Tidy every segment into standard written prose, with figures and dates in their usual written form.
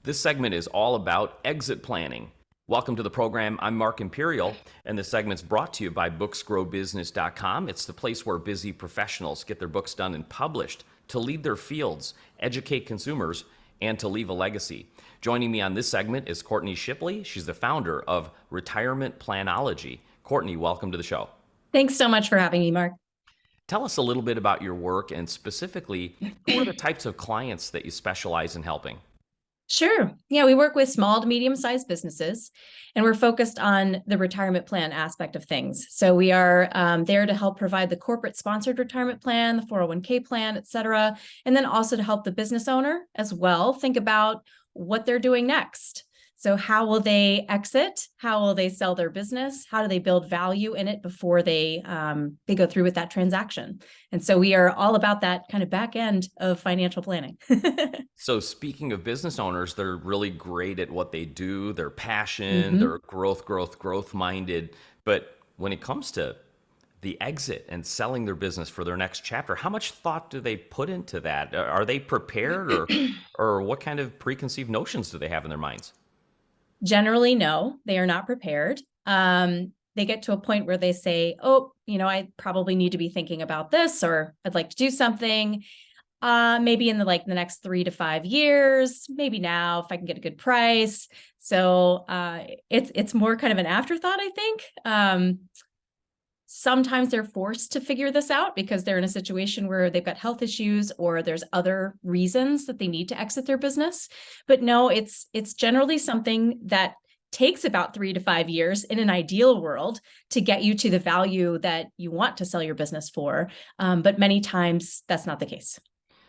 This segment is all about exit planning. Welcome to the program. I'm Mark Imperial, and this segment's brought to you by booksgrowbusiness.com. It's the place where busy professionals get their books done and published to lead their fields, educate consumers, and to leave a legacy. Joining me on this segment is Courtenay Shipley. She's the founder of Retirement Planology. Courtenay, welcome to the show. Thanks so much for having me, Mark. Tell us a little bit about your work and specifically, who are the types of clients that you specialize in helping? Sure. Yeah, we work with small to medium-sized businesses, and we're focused on the retirement plan aspect of things. So we are there to help provide the corporate-sponsored retirement plan, the 401k plan, et cetera, and then also to help the business owner as well think about what they're doing next. So how will they exit? How will they sell their business? How do they build value in it before they go through with that transaction? And so we are all about that kind of back end of financial planning. So speaking of business owners, they're really great at what they do. They're passionate, they're growth minded. But when it comes to the exit and selling their business for their next chapter, how much thought do they put into that? Are they prepared, or what kind of preconceived notions do they have in their minds? Generally, no, they are not prepared. They get to a point where they say, oh, I probably need to be thinking about this, or I'd like to do something. Maybe in the next 3 to 5 years, maybe now if I can get a good price. So it's more kind of an afterthought, I think. Sometimes they're forced to figure this out because they're in a situation where they've got health issues or there's other reasons that they need to exit their business. But no, it's generally something that takes about 3 to 5 years in an ideal world to get you to the value that you want to sell your business for. But many times that's not the case.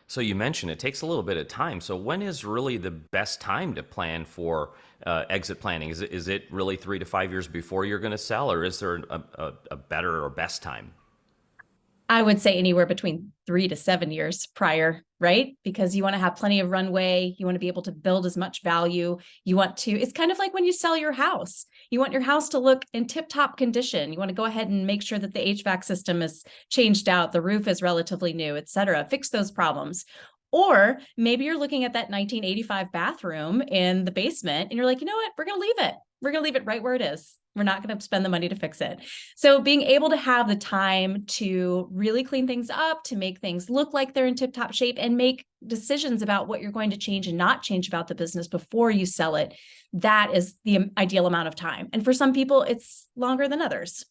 So you mentioned it takes a little bit of time. So when is really the best time to plan for exit planning? Is it really 3 to 5 years before you're going to sell, or is there a better or best time? I would say anywhere between 3 to 7 years prior, right? Because you want to have plenty of runway. You want to be able to build as much value. It's kind of like when you sell your house. You want your house to look in tip-top condition. You want to go ahead and make sure that the HVAC system is changed out, the roof is relatively new, et cetera. Fix those problems. Or maybe you're looking at that 1985 bathroom in the basement and you're like, you know what? We're going to leave it. We're going to leave it right where it is. We're not going to spend the money to fix it. So being able to have the time to really clean things up, to make things look like they're in tip-top shape and make decisions about what you're going to change and not change about the business before you sell it, that is the ideal amount of time. And for some people, it's longer than others.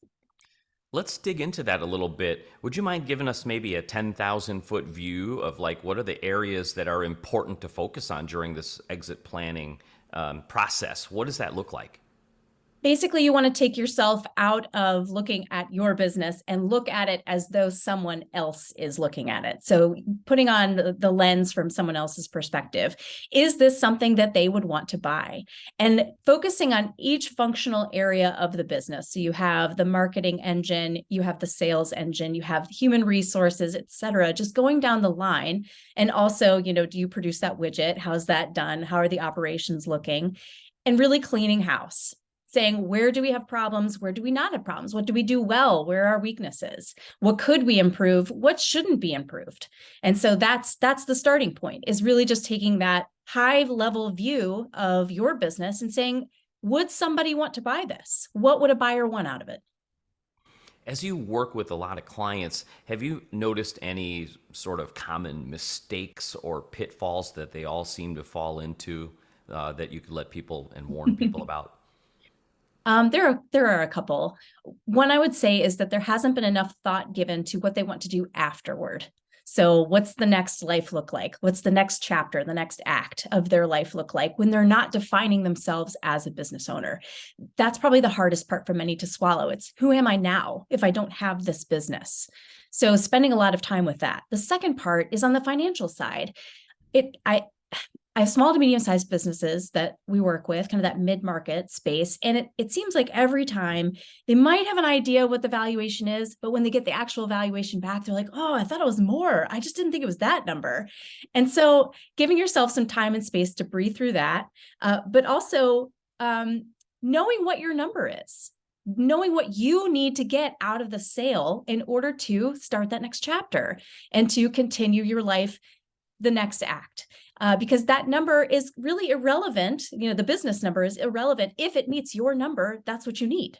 Let's dig into that a little bit. Would you mind giving us maybe a 10,000-foot view of what are the areas that are important to focus on during this exit planning process? What does that look like? Basically, you want to take yourself out of looking at your business and look at it as though someone else is looking at it. So putting on the lens from someone else's perspective. Is this something that they would want to buy? And focusing on each functional area of the business. So you have the marketing engine, you have the sales engine, you have human resources, et cetera, just going down the line. And also, do you produce that widget? How's that done? How are the operations looking? And really cleaning house. Saying, where do we have problems? Where do we not have problems? What do we do well? Where are our weaknesses? What could we improve? What shouldn't be improved? And so that's the starting point, is really just taking that high level view of your business and saying, would somebody want to buy this? What would a buyer want out of it? As you work with a lot of clients, have you noticed any sort of common mistakes or pitfalls that they all seem to fall into that you could let people and warn people about? There are a couple. One I would say is that there hasn't been enough thought given to what they want to do afterward. So what's the next life look like? What's the next chapter, the next act of their life look like when they're not defining themselves as a business owner? That's probably the hardest part for many to swallow. It's, who am I now if I don't have this business? So spending a lot of time with that. The second part is on the financial side. I have small to medium-sized businesses that we work with, kind of that mid-market space. And it seems like every time they might have an idea what the valuation is, but when they get the actual valuation back, they're like, oh, I thought it was more. I just didn't think it was that number. And so giving yourself some time and space to breathe through that, but also knowing what your number is, knowing what you need to get out of the sale in order to start that next chapter and to continue your life, the next act. because that number is really irrelevant. The business number is irrelevant. If it meets your number, that's what you need.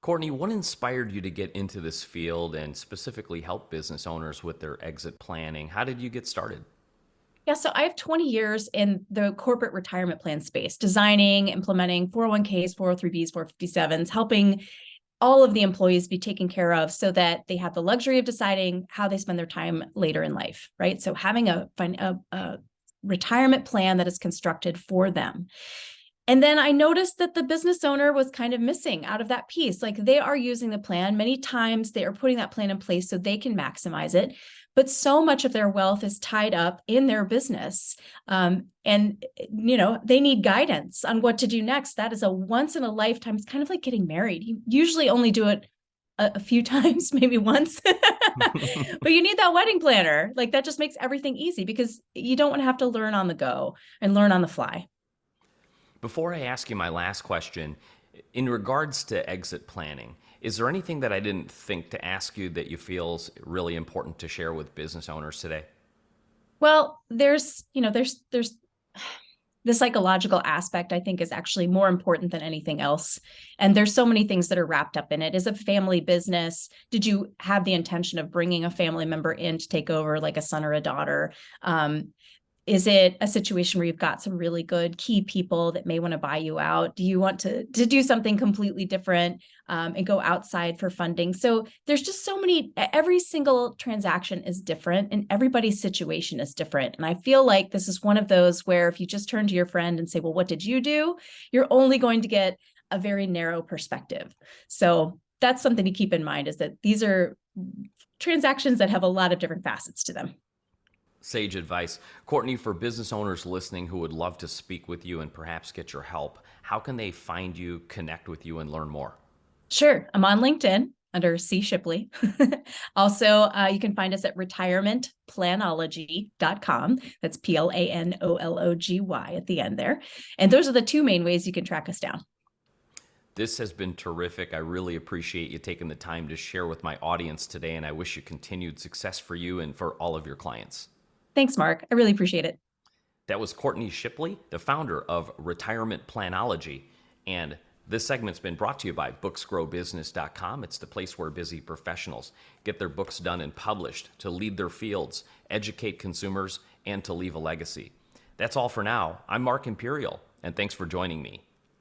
Courtney, what inspired you to get into this field and specifically help business owners with their exit planning? How did you get started? Yeah, so I have 20 years in the corporate retirement plan space, designing, implementing 401ks, 403bs, 457s, helping all of the employees be taken care of so that they have the luxury of deciding how they spend their time later in life, right? So having a retirement plan that is constructed for them. And then I noticed that the business owner was kind of missing out of that piece. Like, they are using the plan. Many times they are putting that plan in place so they can maximize it. But so much of their wealth is tied up in their business. And they need guidance on what to do next. That is a once in a lifetime. It's kind of like getting married. You usually only do it a few times, maybe once, but you need that wedding planner. Like, that just makes everything easy because you don't want to have to learn on the go and learn on the fly. Before I ask you my last question, in regards to exit planning, is there anything that I didn't think to ask you that you feel is really important to share with business owners today? Well, there's the psychological aspect, I think, is actually more important than anything else. And there's so many things that are wrapped up in it. Is a family business? Did you have the intention of bringing a family member in to take over, like a son or a daughter? Is it a situation where you've got some really good key people that may want to buy you out? Do you want to do something completely different and go outside for funding? So there's just so many, every single transaction is different and everybody's situation is different. And I feel like this is one of those where if you just turn to your friend and say, well, what did you do? You're only going to get a very narrow perspective. So that's something to keep in mind, is that these are transactions that have a lot of different facets to them. Sage advice. Courtney, for business owners listening who would love to speak with you and perhaps get your help, how can they find you, connect with you, and learn more? Sure. I'm on LinkedIn under C. Shipley. Also, you can find us at retirementplanology.com. That's Planology at the end there. And those are the two main ways you can track us down. This has been terrific. I really appreciate you taking the time to share with my audience today, and I wish you continued success for you and for all of your clients. Thanks, Mark. I really appreciate it. That was Courtney Shipley, the founder of Retirement Planology. And this segment's been brought to you by booksgrowbusiness.com. It's the place where busy professionals get their books done and published to lead their fields, educate consumers, and to leave a legacy. That's all for now. I'm Mark Imperial, and thanks for joining me.